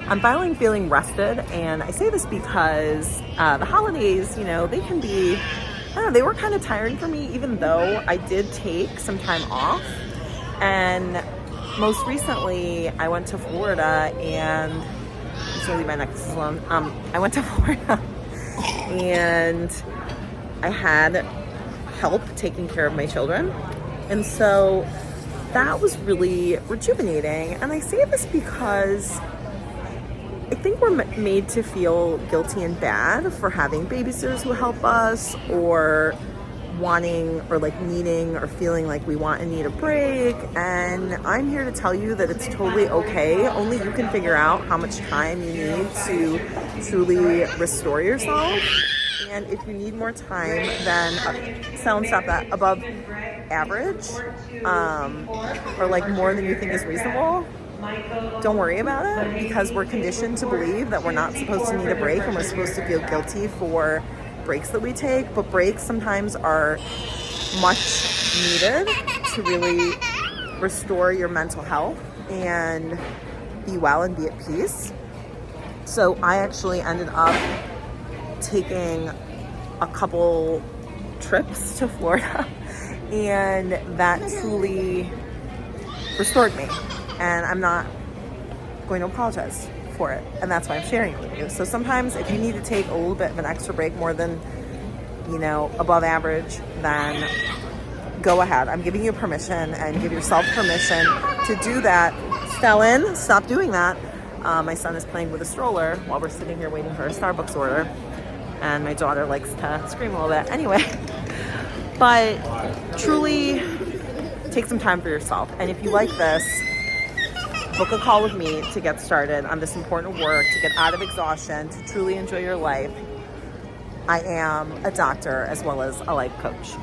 I'm finally feeling rested, and I say this because the holidays, they can be, I don't know, they were kind of tiring for me, even though I did take some time off. And most recently, I went to Florida, and I'm just gonna leave my necklace alone. I went to Florida, and I had help taking care of my children, and so that was really rejuvenating. And I say this because I think we're made to feel guilty and bad for having babysitters who help us, or wanting or like needing or feeling like we want and need a break. And I'm here to tell you that it's totally okay. Only you can figure out how much time you need to truly restore yourself. And if you need more time than stop that, above average, or like more than you think is reasonable, don't worry about it, because we're conditioned to believe that we're not supposed to need a break, and we're supposed to feel guilty for breaks that we take. But breaks sometimes are much needed to really restore your mental health and be well and be at peace. So I actually ended up taking a couple trips to Florida, and that truly restored me, and I'm not going to apologize for it, and that's why I'm sharing it with you. So sometimes if you need to take a little bit of an extra break, more than above average, then go ahead. I'm giving you permission, and give yourself permission to do that. Stellan, stop doing that. My son is playing with a stroller while we're sitting here waiting for a Starbucks order, and my daughter likes to scream a little bit. Anyway, but truly take some time for yourself. And if you like this, book a call with me to get started on this important work to get out of exhaustion, to truly enjoy your life. I am a doctor as well as a life coach.